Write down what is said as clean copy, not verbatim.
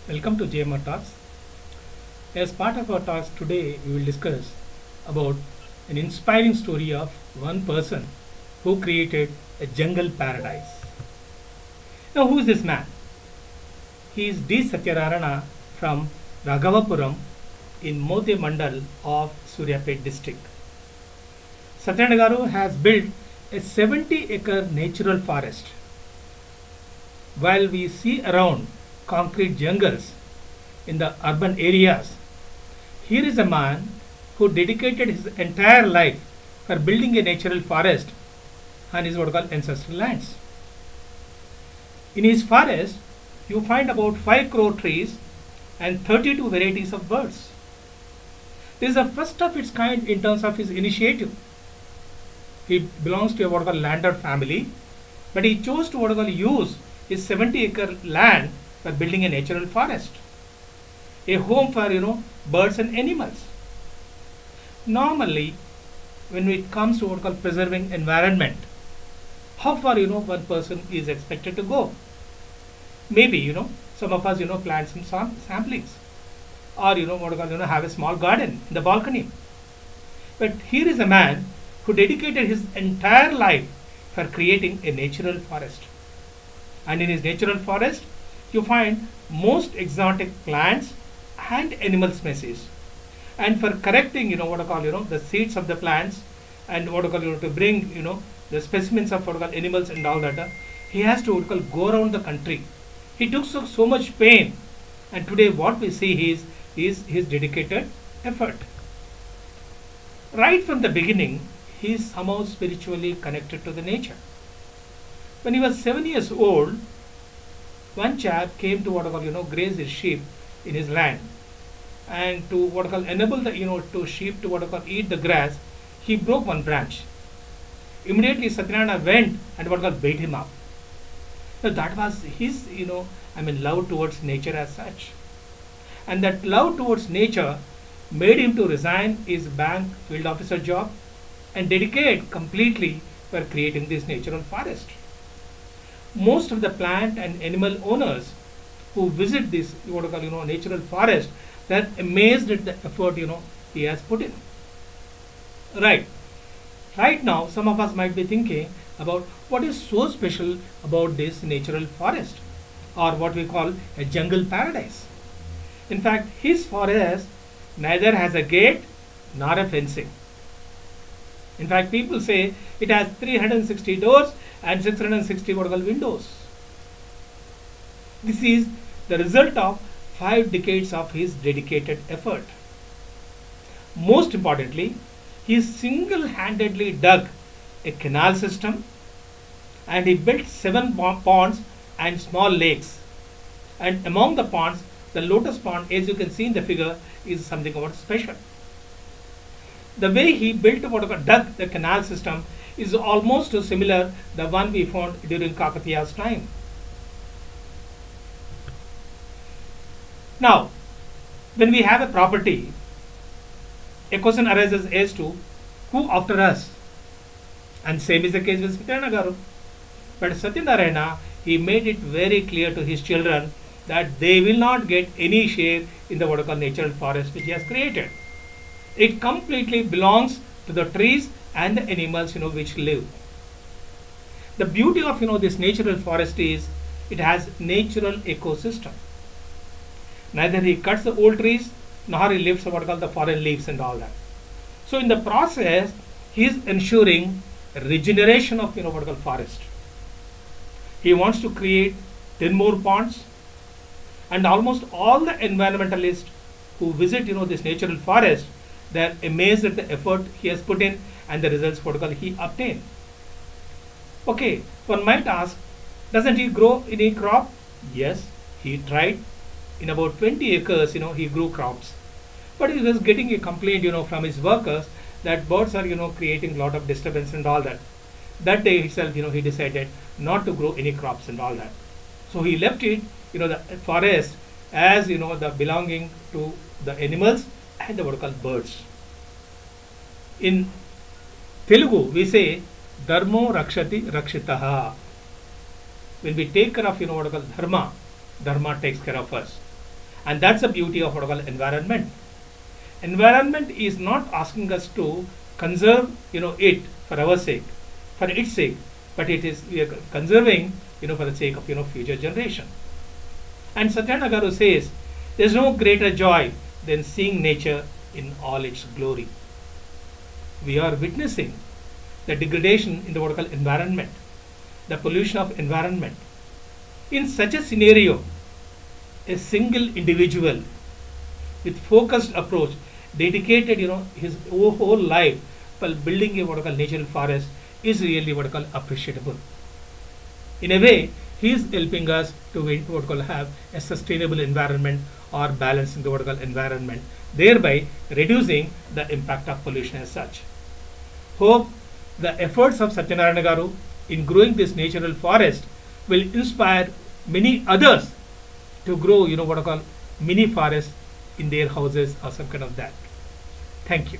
Welcome to JMR Talks. As part of our talks today, we will discuss about an inspiring story of one person who created a jungle paradise. Now, who is this man? He is D. Satyararana from Raghavapuram in Mode Mandal of Suryapet district. Satyararana Garu has built a 70-acre natural forest. While we see around concrete jungles in the urban areas, here is a man who dedicated his entire life for building a natural forest on his what we call ancestral lands. In his forest, you find about 5 crore trees and 32 varieties of birds. This is the first of its kind in terms of his initiative. He belongs to a what we call landed family, but he chose to what we call use his 70-acre land for building a natural forest, a home for birds and animals. Normally, when it comes to what we call preserving environment, how far one person is expected to go? Maybe some of us plant some samplings, or what we call have a small garden in the balcony. But here is a man who dedicated his entire life for creating a natural forest, and in his natural forest you find most exotic plants and animal species. And for correcting what I call the seeds of the plants, and what I call to bring the specimens of what I call animals and all that, he has to what I call go around the country. He took so much pain, and today what we see is his dedicated effort. Right from the beginning, he is somehow spiritually connected to the nature. When he was 7 years old, one chap came to what I call graze his sheep in his land, and to what I call enable the to sheep to what I call eat the grass, he broke one branch. Immediately Satyararana went and what I call beat him up. So that was his love towards nature as such, and that love towards nature made him to resign his bank field officer job and dedicate completely for creating this natural forest. Most of the plant and animal owners who visit this what I call natural forest, they are amazed at the effort he has put in. Right now, some of us might be thinking about what is so special about this natural forest, or what we call a jungle paradise. In fact, his forest neither has a gate nor a fencing. In fact, people say it has 360 doors and 660 what we call windows. This is the result of 5 decades of his dedicated effort. Most importantly, he single-handedly dug a canal system, and he built 7 ponds and small lakes. And among the ponds, the lotus pond, as you can see in the figure, is something about special. The way he built dug the canal system is almost similar the one we found during Kakatiya's time. Now, when we have a property, a question arises as to who after us, and same is the case with Satyararana Garu. But Satyararana, he made it very clear to his children that they will not get any share in the what I call natural forest which he has created. It completely belongs to the trees and the animals which live. The beauty of this natural forest is it has natural ecosystem. Neither he cuts the old trees nor he lifts what I call the foreign leaves and all that. So in the process, he is ensuring regeneration of what I call forest. He wants to create 10 more ponds, and almost all the environmentalists who visit this natural forest, they are amazed at the effort he has put in and the results what I call he obtained. Okay, one might ask, doesn't he grow any crop? Yes, he tried. In about 20 acres, he grew crops, but he was getting a complaint, from his workers that birds are, creating a lot of disturbance and all that. That day itself, he decided not to grow any crops and all that. So he left it, the forest as, the belonging to the animals and the what called birds. In Telugu, we say, Dharmo Rakshati Rakshitaha. When we take care of what I call dharma, dharma takes care of us. And that's the beauty of what I call environment. Environment is not asking us to conserve, it for our sake, for its sake, but it is we are conserving, for the sake of future generation. And Satyanarayana Garu says, there's no greater joy than seeing nature in all its glory. We are witnessing the degradation in the what I call environment, the pollution of environment. In such a scenario, a single individual with focused approach dedicated his whole life while building a what I call natural forest is really what I call appreciable. In a way, he is helping us to what I call have a sustainable environment or balancing the what I call environment, thereby reducing the impact of pollution as such. Hope the efforts of Satyanarayana Garu in growing this natural forest will inspire many others to grow what I call mini forests in their houses or some kind of that. Thank you.